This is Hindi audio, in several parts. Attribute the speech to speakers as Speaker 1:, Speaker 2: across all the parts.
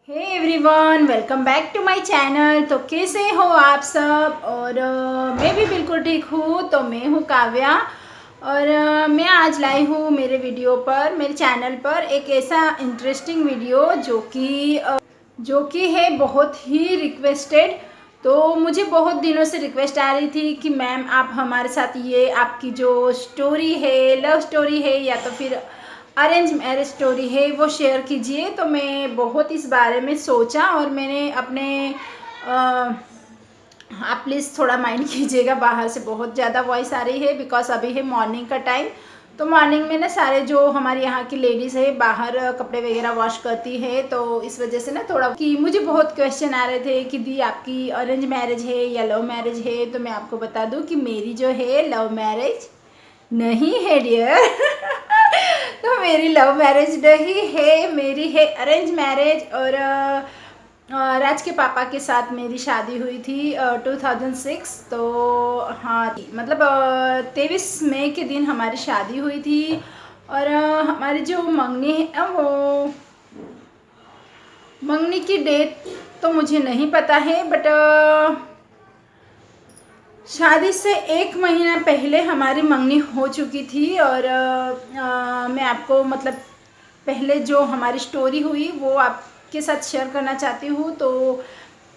Speaker 1: Hey everyone, welcome back to my channel. तो कैसे हो आप सब? और मैं भी बिल्कुल ठीक हूँ। तो मैं हूँ काव्या और मैं आज लाई हूँ मेरे चैनल पर एक ऐसा इंटरेस्टिंग वीडियो जो कि है बहुत ही रिक्वेस्टेड। तो मुझे बहुत दिनों से रिक्वेस्ट आ रही थी कि मैम आप हमारे साथ ये आपकी जो स्टोरी है, लव स्टोरी है या तो फिर अरेंज मैरिज स्टोरी है, वो शेयर कीजिए। तो मैं बहुत इस बारे में सोचा और मैंने अपने आप प्लीज़ थोड़ा माइंड कीजिएगा, बाहर से बहुत ज़्यादा वॉइस आ रही है बिकॉज अभी है मॉर्निंग का टाइम। तो मॉर्निंग में ना सारे जो हमारे यहाँ की लेडीज़ है बाहर कपड़े वगैरह वॉश करती है, तो इस वजह से ना थोड़ा कि मुझे बहुत क्वेश्चन आ रहे थे कि दी आपकी अरेंज मैरिज है या लव मैरिज है। तो मैं आपको बता दूं कि मेरी जो है लव मैरिज नहीं है डियर। तो मेरी लव मैरिज नहीं है, मेरी है अरेंज मैरिज। और राज के पापा के साथ मेरी शादी हुई थी 2006। तो हाँ, मतलब 23 मई के दिन हमारी शादी हुई थी। और हमारी जो मंगनी है वो मंगनी की डेट तो मुझे नहीं पता है, बट शादी से 1 महीना पहले हमारी मंगनी हो चुकी थी। और मैं आपको मतलब पहले जो हमारी स्टोरी हुई वो आपके साथ शेयर करना चाहती हूँ। तो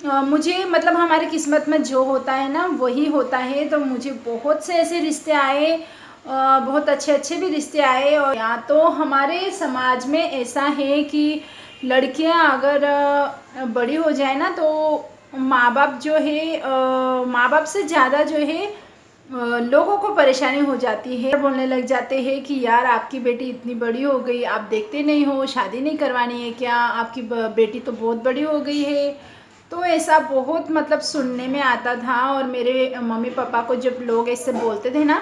Speaker 1: मुझे मतलब हमारी किस्मत में जो होता है ना वही होता है। तो मुझे बहुत से ऐसे रिश्ते आए, बहुत अच्छे अच्छे भी रिश्ते आए। और यहाँ तो हमारे समाज में ऐसा है कि लड़कियाँ अगर बड़ी हो जाए ना तो माँ बाप जो है माँ बाप से ज़्यादा जो है लोगों को परेशानी हो जाती है। बोलने लग जाते हैं कि यार आपकी बेटी इतनी बड़ी हो गई, आप देखते नहीं हो, शादी नहीं करवानी है क्या? आपकी बेटी तो बहुत बड़ी हो गई है। तो ऐसा बहुत मतलब सुनने में आता था। और मेरे मम्मी पापा को जब लोग ऐसे बोलते थे ना,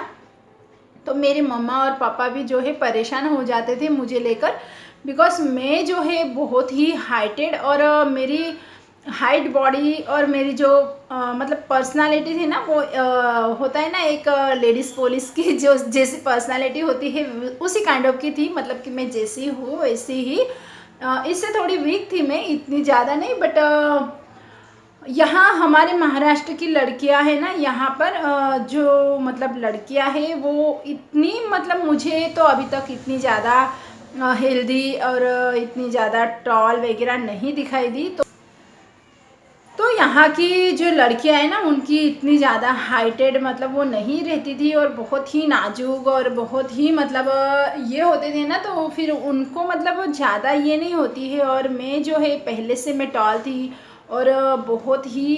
Speaker 1: तो मेरे मम्मा और पापा भी जो है परेशान हो जाते थे मुझे लेकर। बिकॉज मैं जो है बहुत ही हाइटेड और मेरी हाइट बॉडी और मेरी जो मतलब पर्सनालिटी थी ना वो होता है ना एक लेडीज़ पुलिस की जो जैसी पर्सनालिटी होती है उसी काइंड ऑफ की थी। मतलब कि मैं जैसी हूँ वैसी ही, इससे थोड़ी वीक थी मैं, इतनी ज़्यादा नहीं। बट यहाँ हमारे महाराष्ट्र की लड़कियां हैं ना, यहाँ पर जो मतलब लड़कियां हैं वो इतनी मतलब मुझे तो अभी तक इतनी ज़्यादा हेल्दी और इतनी ज़्यादा टॉल वगैरह नहीं दिखाई दी। तो यहाँ की जो लड़कियां हैं ना उनकी इतनी ज़्यादा हाइटेड मतलब वो नहीं रहती थी और बहुत ही नाजुक और बहुत ही मतलब ये होते थे ना, तो फिर उनको मतलब ज़्यादा ये नहीं होती है। और मैं जो है पहले से मैं टॉल थी और बहुत ही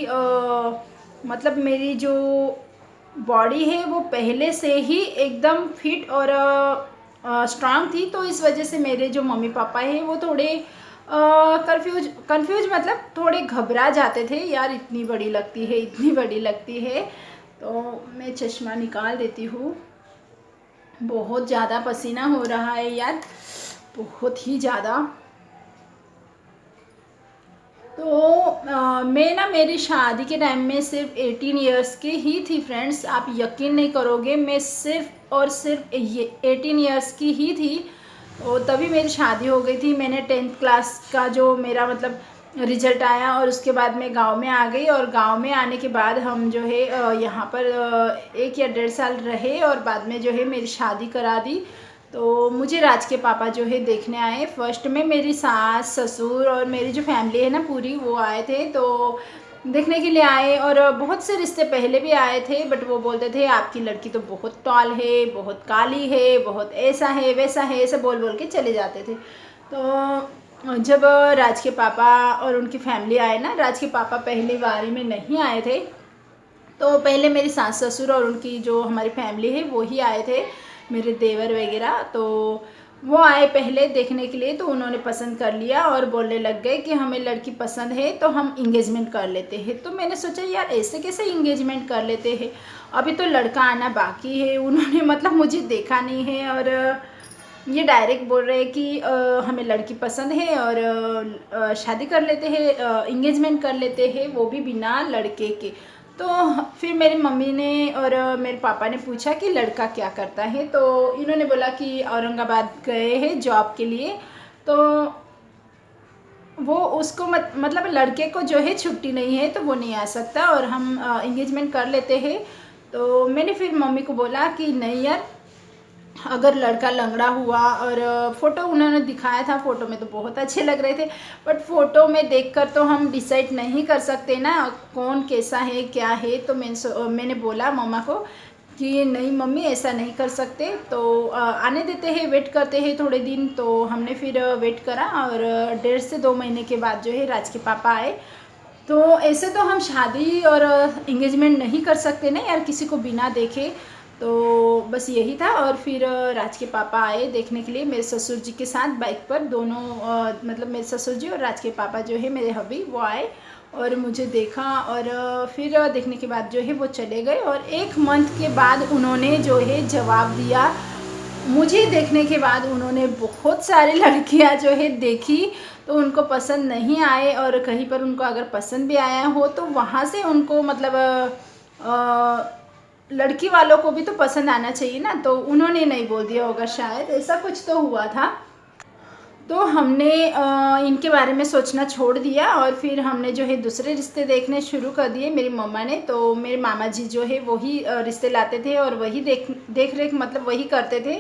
Speaker 1: मतलब मेरी जो बॉडी है वो पहले से ही एकदम फिट और स्ट्रांग थी। तो इस वजह से मेरे जो मम्मी पापा हैं वो थोड़े कंफ्यूज मतलब थोड़े घबरा जाते थे, यार इतनी बड़ी लगती है, इतनी बड़ी लगती है। तो मैं चश्मा निकाल देती हूँ, बहुत ज़्यादा पसीना हो रहा है यार, बहुत ही ज़्यादा। तो मैं ना मेरी शादी के टाइम में सिर्फ 18 इयर्स की ही थी फ्रेंड्स। आप यकीन नहीं करोगे, मैं सिर्फ और सिर्फ ये 18 इयर्स की ही थी। तो तभी मेरी शादी हो गई थी। मैंने 10th क्लास का जो मेरा मतलब रिजल्ट आया और उसके बाद मैं गांव में आ गई। और गांव में आने के बाद हम जो है यहाँ पर 1 या 1.5 साल रहे और बाद में जो है मेरी शादी करा दी। तो मुझे राज के पापा जो है देखने आए। फर्स्ट में मेरी सास ससुर और मेरी जो फैमिली है ना पूरी, वो आए थे तो देखने के लिए आए। और बहुत से रिश्ते पहले भी आए थे, बट वो बोलते थे आपकी लड़की तो बहुत टॉल है, बहुत काली है, बहुत ऐसा है वैसा है, ऐसे बोल बोल के चले जाते थे। तो जब राज के पापा और उनकी फैमिली आए ना, राज के पापा पहली बारी में नहीं आए थे, तो पहले मेरी सास ससुर और उनकी जो हमारी फैमिली है वो ही आए थे, मेरे देवर वगैरह। तो वो आए पहले देखने के लिए, तो उन्होंने पसंद कर लिया और बोलने लग गए कि हमें लड़की पसंद है तो हम इंगेजमेंट कर लेते हैं। तो मैंने सोचा यार ऐसे कैसे इंगेजमेंट कर लेते हैं, अभी तो लड़का आना बाकी है। उन्होंने मतलब मुझे देखा नहीं है और ये डायरेक्ट बोल रहे हैं कि हमें लड़की पसंद है और शादी कर लेते हैं, इंगेजमेंट कर लेते हैं, वो भी बिना लड़के के। तो फिर मेरी मम्मी ने और मेरे पापा ने पूछा कि लड़का क्या करता है, तो इन्होंने बोला कि औरंगाबाद गए हैं जॉब के लिए। तो वो उसको मतलब लड़के को जो है छुट्टी नहीं है तो वो नहीं आ सकता और हम इंगेजमेंट कर लेते हैं। तो मैंने फिर मम्मी को बोला कि नहीं यार, अगर लड़का लंगड़ा हुआ, और फ़ोटो उन्होंने दिखाया था, फ़ोटो में तो बहुत अच्छे लग रहे थे, बट फ़ोटो में देखकर तो हम डिसाइड नहीं कर सकते ना कौन कैसा है क्या है। तो मैंने बोला मम्मा को कि नहीं मम्मी, ऐसा नहीं कर सकते, तो आने देते हैं, वेट करते हैं थोड़े दिन। तो हमने फिर वेट करा और 1.5 से 2 महीने के बाद जो है राज के पापा आए। तो ऐसे तो हम शादी और इंगेजमेंट नहीं कर सकते ना यार, किसी को बिना देखे। तो बस यही था। और फिर राज के पापा आए देखने के लिए मेरे ससुर जी के साथ बाइक पर, दोनों मतलब मेरे ससुर जी और राज के पापा जो है मेरे हबी, वो आए और मुझे देखा। और फिर देखने के बाद जो है वो चले गए। और 1 मंथ के बाद उन्होंने जो है जवाब दिया। मुझे देखने के बाद उन्होंने बहुत सारी लड़कियां जो है देखी, तो उनको पसंद नहीं आए, और कहीं पर उनको अगर पसंद भी आया हो तो वहाँ से उनको मतलब लड़की वालों को भी तो पसंद आना चाहिए ना, तो उन्होंने नहीं बोल दिया होगा, शायद ऐसा कुछ तो हुआ था। तो हमने इनके बारे में सोचना छोड़ दिया और फिर हमने जो है दूसरे रिश्ते देखने शुरू कर दिए मेरी मम्मा ने। तो मेरे मामा जी जो है वही रिश्ते लाते थे और वही देख रेख मतलब वही करते थे।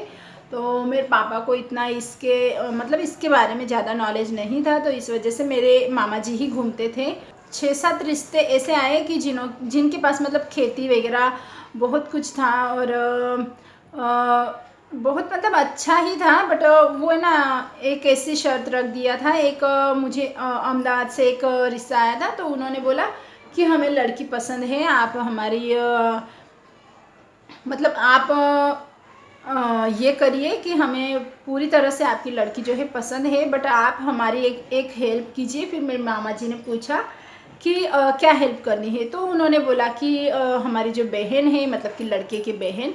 Speaker 1: तो मेरे पापा को इतना इसके मतलब इसके बारे में ज़्यादा नॉलेज नहीं था, तो इस वजह से मेरे मामा जी ही घूमते थे। 6-7 रिश्ते ऐसे आए कि जिनके पास मतलब खेती वगैरह बहुत कुछ था, और बहुत मतलब अच्छा ही था, बट वो है ना एक ऐसी शर्त रख दिया था। एक मुझे अहमदाबाद से एक रिश्ता आया था, तो उन्होंने बोला कि हमें लड़की पसंद है, आप हमारी मतलब आप ये करिए कि हमें पूरी तरह से आपकी लड़की जो है पसंद है, बट आप हमारी एक हेल्प कीजिए। फिर मेरे मामा जी ने पूछा कि क्या हेल्प करनी है, तो उन्होंने बोला कि हमारी जो बहन है, मतलब कि लड़के की बहन,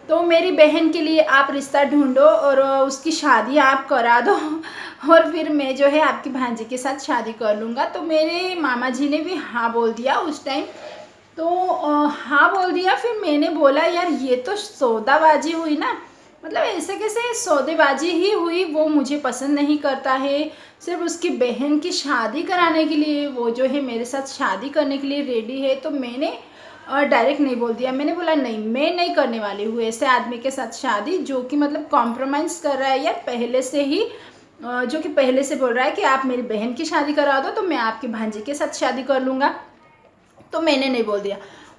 Speaker 1: तो मेरी बहन के लिए आप रिश्ता ढूंढो और उसकी शादी आप करा दो और फिर मैं जो है आपकी भांजी के साथ शादी कर लूँगा। तो मेरे मामा जी ने भी हाँ बोल दिया उस टाइम। तो हाँ बोल दिया। फिर मैंने बोला यार ये तो सौदाबाजी हुई ना, मतलब ऐसे कैसे सौदेबाजी ही हुई, वो मुझे पसंद नहीं करता है, सिर्फ उसकी बहन की शादी कराने के लिए वो जो है मेरे साथ शादी करने के लिए रेडी है। तो मैंने डायरेक्ट नहीं बोल दिया, मैंने बोला नहीं, मैं नहीं करने वाली हूँ ऐसे आदमी के साथ शादी जो कि मतलब कॉम्प्रोमाइज़ कर रहा है यार पहले से ही, जो कि पहले से बोल रहा है कि आप मेरी बहन की शादी करा दो तो मैं आपकी भांजी के साथ शादी कर लूँगा। तो मैंने नहीं बोल दिया।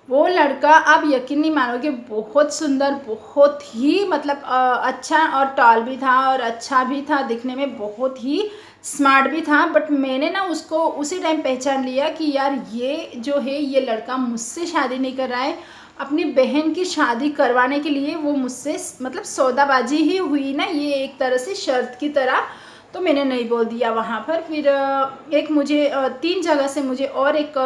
Speaker 1: वो लड़का आप यकीन नहीं मानोगे, बहुत सुंदर, बहुत ही मतलब अच्छा, और टॉल भी था और अच्छा भी था दिखने में, बहुत ही स्मार्ट भी था। बट मैंने ना उसको उसी टाइम पहचान लिया कि यार ये जो है ये लड़का मुझसे शादी नहीं कर रहा है, अपनी बहन की शादी करवाने के लिए वो मुझसे मतलब सौदाबाजी ही हुई ना, ये एक तरह से शर्त की तरह। तो मैंने नहीं बोल दिया वहाँ पर। फिर एक मुझे 3 जगह से मुझे और एक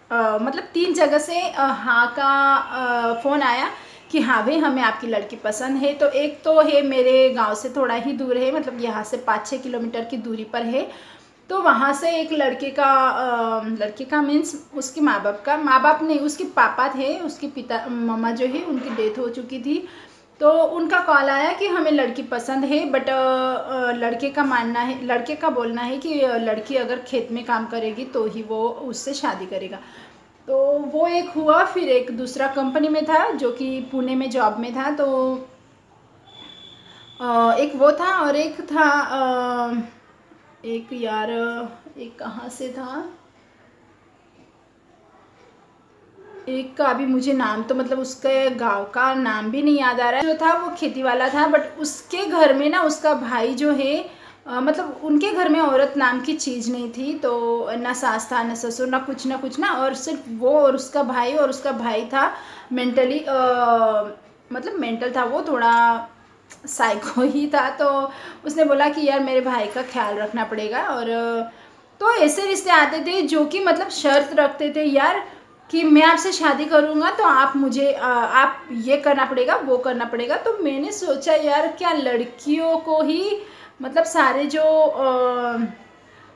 Speaker 1: मतलब 3 जगह से हाँ का फ़ोन आया कि हाँ भाई हमें आपकी लड़की पसंद है। तो एक तो है मेरे गांव से थोड़ा ही दूर है, मतलब यहाँ से 5-6 किलोमीटर की दूरी पर है। तो वहाँ से एक लड़के का मीन्स उसके माँ बाप नहीं, उसके पापा थे, उसके पिता मम्मा जो है उनकी डेथ हो चुकी थी। तो उनका कॉल आया कि हमें लड़की पसंद है, बट लड़के का बोलना है कि लड़की अगर खेत में काम करेगी तो ही वो उससे शादी करेगा। तो वो एक हुआ। फिर एक दूसरा कंपनी में था जो कि पुणे में जॉब में था, तो एक वो था, और एक था एक यार एक कहाँ से था, एक का अभी मुझे नाम तो मतलब उसके गांव का नाम भी नहीं याद आ रहा है। जो था वो खेती वाला था, बट उसके घर में ना उसका भाई जो है मतलब उनके घर में औरत नाम की चीज़ नहीं थी। तो ना सास था ना ससुर ना कुछ ना, और सिर्फ वो और उसका भाई, और उसका भाई था मेंटली मतलब मेंटल था, वो थोड़ा साइको ही था। तो उसने बोला कि यार मेरे भाई का ख्याल रखना पड़ेगा। और तो ऐसे रिश्ते आते थे जो कि मतलब शर्त रखते थे यार कि मैं आपसे शादी करूँगा तो आप मुझे आप ये करना पड़ेगा वो करना पड़ेगा। तो मैंने सोचा यार क्या लड़कियों को ही मतलब सारे जो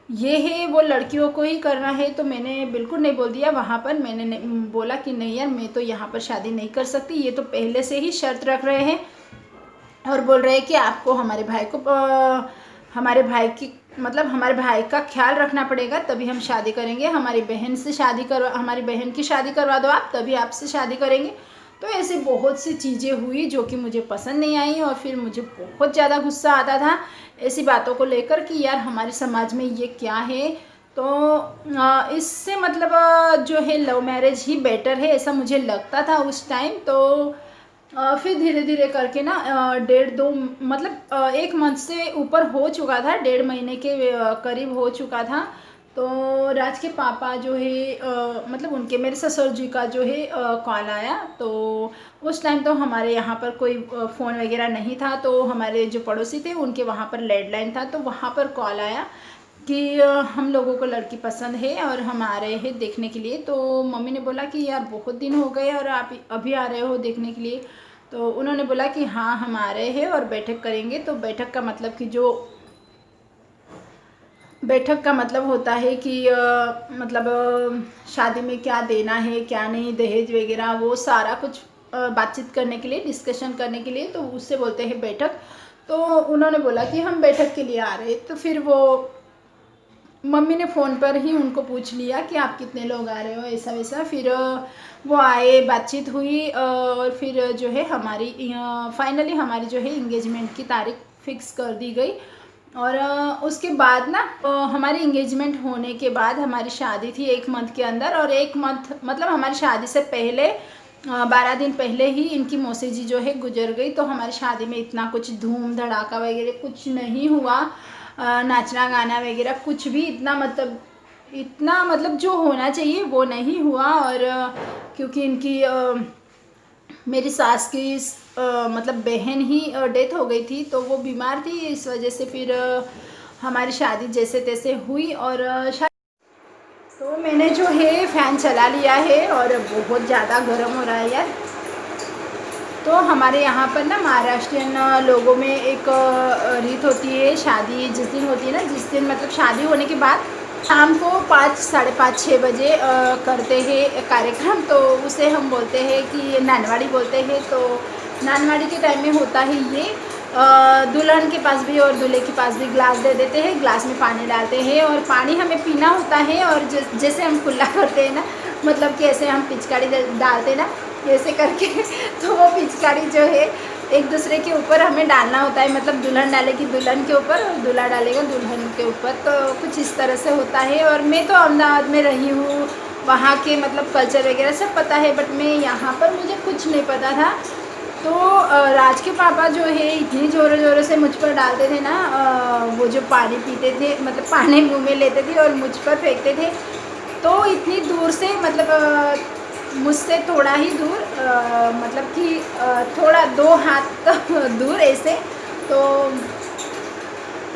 Speaker 1: ये है वो लड़कियों को ही करना है। तो मैंने बिल्कुल नहीं बोल दिया वहाँ पर। मैंने बोला कि नहीं यार मैं तो यहाँ पर शादी नहीं कर सकती, ये तो पहले से ही शर्त रख रहे हैं और बोल रहे हैं कि आपको हमारे भाई की मतलब हमारे भाई का ख्याल रखना पड़ेगा, तभी हम शादी करेंगे। हमारी बहन की शादी करवा दो आप, तभी आपसे शादी करेंगे। तो ऐसे बहुत सी चीज़ें हुई जो कि मुझे पसंद नहीं आई, और फिर मुझे बहुत ज़्यादा गुस्सा आता था ऐसी बातों को लेकर कि यार हमारे समाज में ये क्या है। तो इससे मतलब जो है लव मैरिज ही बेटर है, ऐसा मुझे लगता था उस टाइम। तो फिर धीरे धीरे करके ना 1.5-2 मतलब 1 मंथ से ऊपर हो चुका था, 1.5 महीने के करीब हो चुका था। तो राज के पापा जो है मतलब उनके मेरे ससुर जी का जो है कॉल आया। तो उस टाइम तो हमारे यहाँ पर कोई फ़ोन वगैरह नहीं था, तो हमारे जो पड़ोसी थे उनके वहाँ पर लैंडलाइन था, तो वहाँ पर कॉल आया कि हम लोगों को लड़की पसंद है और हम आ रहे हैं देखने के लिए। तो मम्मी ने बोला कि यार बहुत दिन हो गए और आप अभी आ रहे हो देखने के लिए। तो उन्होंने बोला कि हाँ हम आ रहे हैं और बैठक करेंगे। तो बैठक का मतलब कि जो बैठक का मतलब होता है कि मतलब शादी में क्या देना है क्या नहीं, दहेज वगैरह, वो सारा कुछ बातचीत करने के लिए, डिस्कशन करने के लिए, तो उससे बोलते हैं बैठक। तो उन्होंने बोला कि हम बैठक के लिए आ रहे हैं। तो फिर वो मम्मी ने फ़ोन पर ही उनको पूछ लिया कि आप कितने लोग आ रहे हो, ऐसा वैसा। फिर वो आए, बातचीत हुई, और फिर जो है हमारी फाइनली हमारी जो है इंगेजमेंट की तारीख फिक्स कर दी गई। और उसके बाद ना हमारी इंगेजमेंट होने के बाद हमारी शादी थी 1 मंथ के अंदर। और 1 मंथ मतलब हमारी शादी से पहले 12 दिन पहले ही इनकी मौसी जी जो है गुजर गई। तो हमारी शादी में इतना कुछ धूम धड़ाका वगैरह कुछ नहीं हुआ, नाचना गाना वगैरह कुछ भी इतना मतलब जो होना चाहिए वो नहीं हुआ। और क्योंकि इनकी मेरी सास की मतलब बहन ही डेथ हो गई थी, तो वो बीमार थी, इस वजह से फिर हमारी शादी जैसे तैसे हुई। और तो मैंने जो है फ़ैन चला लिया है और बहुत ज़्यादा गर्म हो रहा है यार। तो हमारे यहाँ पर ना महाराष्ट्रियन लोगों में एक रीत होती है, शादी जिस दिन होती है ना, जिस दिन मतलब शादी होने के बाद शाम को 5, साढ़े 5, 6 बजे करते हैं कार्यक्रम। तो उसे हम बोलते हैं कि नानवाड़ी बोलते हैं। तो नानवाड़ी के टाइम में होता है ये, दुल्हन के पास भी और दूल्हे के पास भी ग्लास दे देते हैं, ग्लास में पानी डालते हैं और पानी हमें पीना होता है। और जैसे हम कुल्ला करते हैं ना, मतलब कि ऐसे हम पिचकारी डालते हैं ना, ऐसे करके तो वो पिचकारी जो है एक दूसरे के ऊपर हमें डालना होता है, मतलब दुल्हन डालेगी दुल्हन के ऊपर और दूल्हा डालेगा दुल्हन के ऊपर। तो कुछ इस तरह से होता है। और मैं तो अहमदाबाद में रही हूँ, वहाँ के मतलब कल्चर वगैरह सब पता है, बट मैं यहाँ पर मुझे कुछ नहीं पता था। तो राज के पापा जो है इतनी ज़ोरों ज़ोरों से मुझ पर डालते थे ना, वो जो पानी पीते थे, मतलब पानी मुँह में लेते थे और मुझ पर फेंकते थे। तो इतनी दूर से मतलब मुझसे थोड़ा ही दूर मतलब कि थोड़ा 2 हाथ दूर ऐसे, तो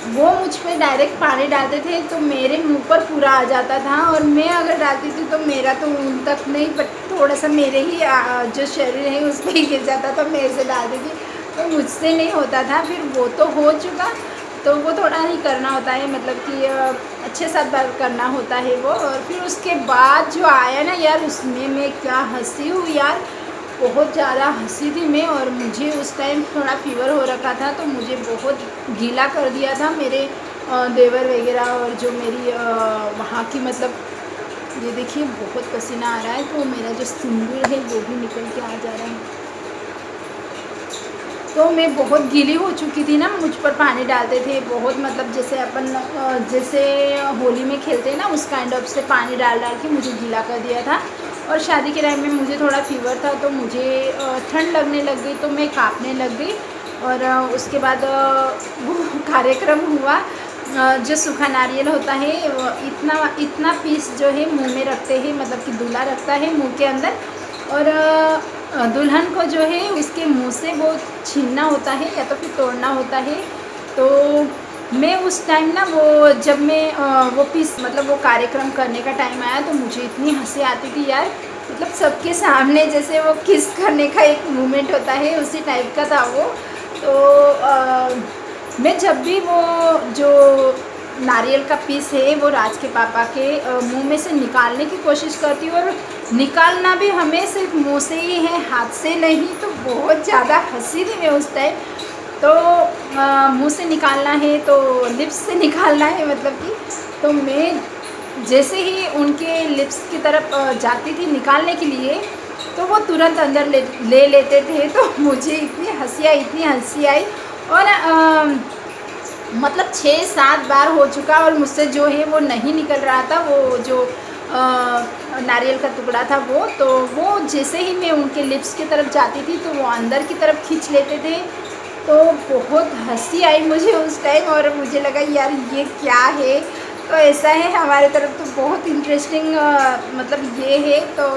Speaker 1: वो मुझ पे डायरेक्ट पानी डालते थे तो मेरे मुंह पर पूरा आ जाता था। और मैं अगर डालती थी तो मेरा तो उन तक नहीं, बट थोड़ा सा मेरे ही जो शरीर है उस पर ही गिर जाता था, मैं ऐसे डालती थी तो मुझसे नहीं होता था। फिर वो तो हो चुका, तो वो थोड़ा ही करना होता है, मतलब कि अच्छे साथ बात करना होता है वो। और फिर उसके बाद जो आया ना यार, उसमें मैं क्या हंसी हूँ यार, बहुत ज़्यादा हंसी थी मैं। और मुझे उस टाइम थोड़ा फीवर हो रखा था, तो मुझे बहुत गीला कर दिया था मेरे देवर वगैरह। और जो मेरी वहाँ की मतलब, ये देखिए बहुत पसीना आ रहा है, तो मेरा जो सिंदूर है वो भी निकल के आ जा रहा है। तो मैं बहुत गीली हो चुकी थी ना, मुझ पर पानी डालते थे बहुत, मतलब जैसे अपन जैसे होली में खेलते हैं ना, उस काइंड ऑफ से पानी डाल डाल के मुझे गीला कर दिया था। और शादी के टाइम में मुझे थोड़ा फीवर था, तो मुझे ठंड लगने लग गई, तो मैं काँपने लग गई। और उसके बाद वो कार्यक्रम हुआ। जो सूखा नारियल होता है, वो इतना इतना पीस जो है मुंह में रखते हैं, मतलब कि दूल्हा रखता है मुंह के अंदर, और दुल्हन को जो है इसके मुंह से वो छीनना होता है या तो फिर तोड़ना होता है। तो मैं उस टाइम ना, वो जब मैं वो पीस मतलब वो कार्यक्रम करने का टाइम आया, तो मुझे इतनी हंसी आती थी यार, मतलब सबके सामने जैसे वो किस करने का एक मोमेंट होता है उसी टाइप का था वो। तो मैं जब भी वो जो नारियल का पीस है वो राज के पापा के मुंह में से निकालने की कोशिश करती हूँ, और निकालना भी हमें सिर्फ मुंह से ही है, हाथ से नहीं। तो बहुत ज़्यादा हंसी थी मैं उस टाइम। तो मुंह से निकालना है तो लिप्स से निकालना है मतलब कि, तो मैं जैसे ही उनके लिप्स की तरफ जाती थी निकालने के लिए, तो वो तुरंत अंदर ले लेते थे। तो मुझे इतनी हंसी आई। और मतलब 6-7 बार हो चुका और मुझसे जो है वो नहीं निकल रहा था, वो जो नारियल का टुकड़ा था वो। तो वो जैसे ही मैं उनके लिप्स की तरफ जाती थी तो वो अंदर की तरफ खींच लेते थे। तो बहुत हंसी आई मुझे उस टाइम, और मुझे लगा यार ये क्या है। तो ऐसा है हमारे तरफ, तो बहुत इंटरेस्टिंग मतलब ये है। तो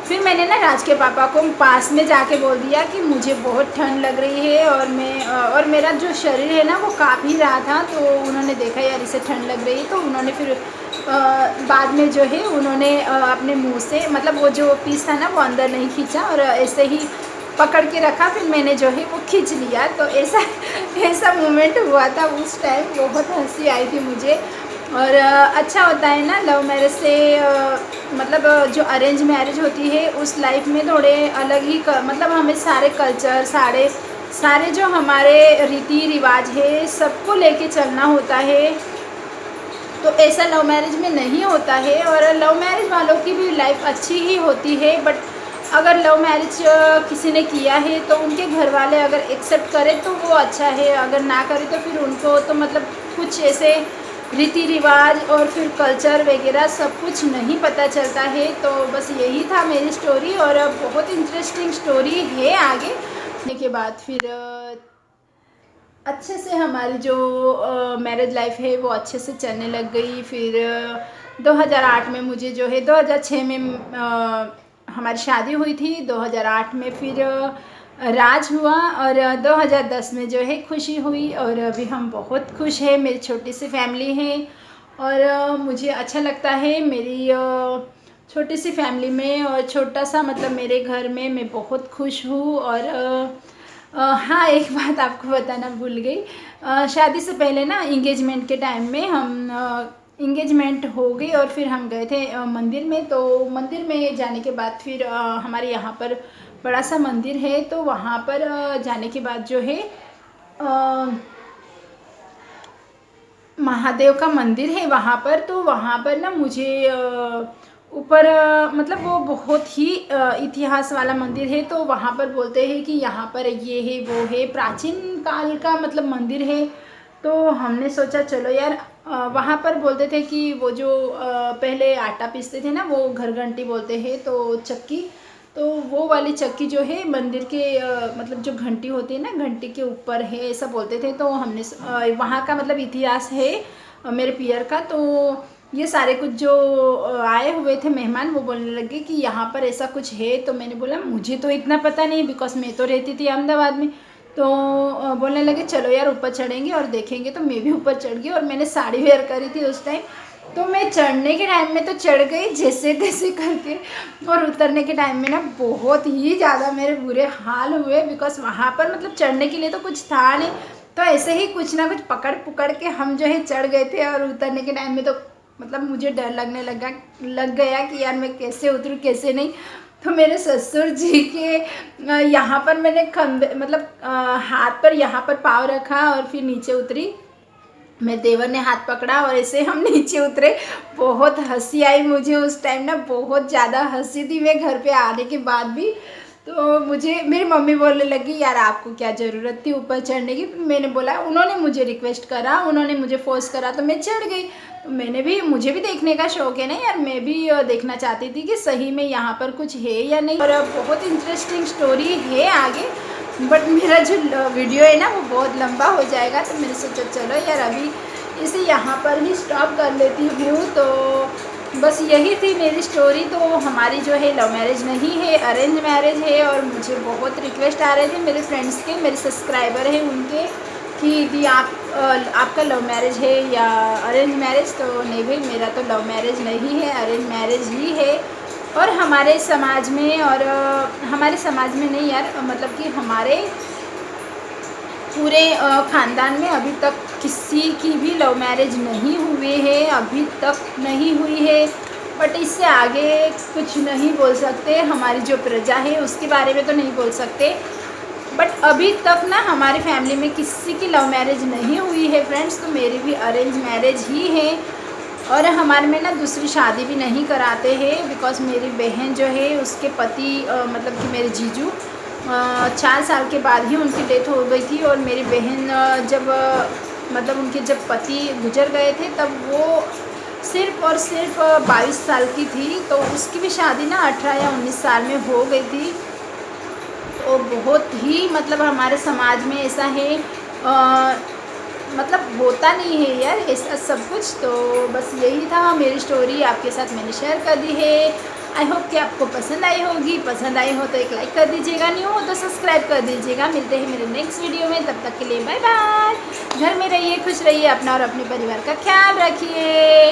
Speaker 1: फिर मैंने ना राज के पापा को पास में जाके बोल दिया कि मुझे बहुत ठंड लग रही है, और मेरा जो शरीर है ना वो काँप ही रहा था। तो उन्होंने देखा यार इसे ठंड लग रही है, तो उन्होंने फिर बाद में जो है उन्होंने अपने मुंह से, मतलब वो जो पीस था ना वो अंदर नहीं खींचा और ऐसे ही पकड़ के रखा, फिर मैंने जो है वो खींच लिया। तो ऐसा मोमेंट हुआ था उस टाइम, बहुत हंसी आई थी मुझे। और अच्छा होता है ना लव मैरिज से, मतलब जो अरेंज मैरिज होती है उस लाइफ में थोड़े अलग ही मतलब हमें सारे कल्चर, सारे जो हमारे रीति रिवाज है सबको लेके चलना होता है। तो ऐसा लव मैरिज में नहीं होता है, और लव मैरिज वालों की भी लाइफ अच्छी ही होती है। बट अगर लव मैरिज किसी ने किया है तो उनके घर वाले अगर एक्सेप्ट करें तो वो अच्छा है, अगर ना करें तो फिर उनको तो मतलब कुछ ऐसे रीति रिवाज और फिर कल्चर वगैरह सब कुछ नहीं पता चलता है। तो बस यही था मेरी स्टोरी, और बहुत इंटरेस्टिंग स्टोरी है आगे के बाद। फिर अच्छे से हमारी जो मैरिज लाइफ है वो अच्छे से चलने लग गई। फिर 2008 में मुझे जो है 2006 में हमारी शादी हुई थी, 2008 में फिर राज हुआ, और 2010 में जो है खुशी हुई। और अभी हम बहुत खुश हैं, मेरी छोटी सी फैमिली है, और मुझे अच्छा लगता है मेरी छोटी सी फैमिली में, और छोटा सा मतलब मेरे घर में मैं बहुत खुश हूँ। और हाँ, एक बात आपको बताना भूल गई। शादी से पहले ना इंगेजमेंट के टाइम में हम इंगेजमेंट हो गई और फिर हम गए थे मंदिर में। तो मंदिर में जाने के बाद फिर हमारे यहाँ पर बड़ा सा मंदिर है, तो वहाँ पर जाने के बाद जो है महादेव का मंदिर है वहाँ पर। तो वहाँ पर ना मुझे ऊपर मतलब वो बहुत ही इतिहास वाला मंदिर है। तो वहाँ पर बोलते हैं कि यहाँ पर ये है वो है, प्राचीन काल का मतलब मंदिर है। तो हमने सोचा चलो यार, वहाँ पर बोलते थे कि वो जो पहले आटा पीसते थे ना वो घर घंटी बोलते हैं, तो चक्की, तो वो वाली चक्की जो है मंदिर के मतलब जो घंटी होती है ना घंटी के ऊपर है, ऐसा बोलते थे। तो हमने वहाँ का मतलब इतिहास है मेरे पियर का। तो ये सारे कुछ जो आए हुए थे मेहमान वो बोलने लगे कि यहाँ पर ऐसा कुछ है। तो मैंने बोला मुझे तो इतना पता नहीं, बिकॉज मैं तो रहती थी अहमदाबाद में। तो बोलने लगे चलो यार ऊपर चढ़ेंगे और देखेंगे। तो मैं भी ऊपर चढ़ गई, और मैंने साड़ी वेयर करी थी उस टाइम। तो मैं चढ़ने के टाइम में तो चढ़ गई जैसे तैसे करके, और उतरने के टाइम में ना बहुत ही ज़्यादा मेरे बुरे हाल हुए, बिकॉज वहाँ पर मतलब चढ़ने के लिए तो कुछ था नहीं। तो ऐसे ही कुछ ना कुछ पकड़ पुकड़ के हम जो है चढ़ गए थे, और उतरने के टाइम में तो मतलब मुझे डर लगने लग गया कि यार मैं कैसे उतरूँ कैसे नहीं। तो मेरे ससुर जी के यहाँ पर मैंने खंबे मतलब हाथ पर यहाँ पर पाँव रखा और फिर नीचे उतरी। मेरे देवर ने हाथ पकड़ा और ऐसे हम नीचे उतरे। बहुत हंसी आई मुझे उस टाइम ना, बहुत ज़्यादा हंसी थी मैं घर पे आने के बाद भी। तो मुझे मेरी मम्मी बोलने लगी यार आपको क्या ज़रूरत थी ऊपर चढ़ने की। मैंने बोला उन्होंने मुझे रिक्वेस्ट करा, उन्होंने मुझे फोर्स करा तो मैं चढ़ गई। तो मुझे भी देखने का शौक है ना यार, मैं भी देखना चाहती थी कि सही में यहाँ पर कुछ है या नहीं। और बहुत इंटरेस्टिंग स्टोरी है आगे, बट मेरा जो वीडियो है ना वो बहुत लंबा हो जाएगा। तो मैंने सोचा चलो यार अभी इसे यहाँ पर ही स्टॉप कर लेती हूँ। तो बस यही थी मेरी स्टोरी। तो हमारी जो है लव मैरिज नहीं है, अरेंज मैरिज है। और मुझे बहुत रिक्वेस्ट आ रहे थे मेरे फ्रेंड्स के, मेरे सब्सक्राइबर हैं उनके, कि दी आपका लव मैरिज है या अरेंज मैरिज। तो नहीं भाई, मेरा तो लव मैरिज नहीं है, अरेंज मैरिज ही है। और हमारे समाज में, और हमारे समाज में नहीं यार, मतलब कि हमारे पूरे ख़ानदान में अभी तक किसी की भी लव मैरिज नहीं हुई है, अभी तक नहीं हुई है। बट इससे आगे कुछ नहीं बोल सकते, हमारी जो प्रजा है उसके बारे में तो नहीं बोल सकते। बट अभी तक ना हमारी फैमिली में किसी की लव मैरिज नहीं हुई है फ्रेंड्स, तो मेरी भी अरेंज मैरिज ही है। और हमारे में ना दूसरी शादी भी नहीं कराते हैं, बिकॉज़ मेरी बहन जो है उसके पति मतलब कि मेरे जीजू 4 साल के बाद ही उनकी डेथ हो गई थी। और मेरी बहन जब मतलब उनके जब पति गुजर गए थे तब वो सिर्फ़ और सिर्फ 22 साल की थी, तो उसकी भी शादी ना 18 या 19 साल में हो गई थी। तो बहुत ही मतलब हमारे समाज में ऐसा है, मतलब होता नहीं है यार ऐसा सब कुछ। तो बस यही था मेरी स्टोरी, आपके साथ मैंने शेयर कर दी है। आई होप कि आपको पसंद आई होगी। पसंद आई हो तो एक लाइक कर दीजिएगा, न्यू हो तो सब्सक्राइब कर दीजिएगा। मिलते हैं मेरे नेक्स्ट वीडियो में, तब तक के लिए बाय बाय। घर में रहिए, खुश रहिए, अपना और अपने परिवार का ख्याल रखिए।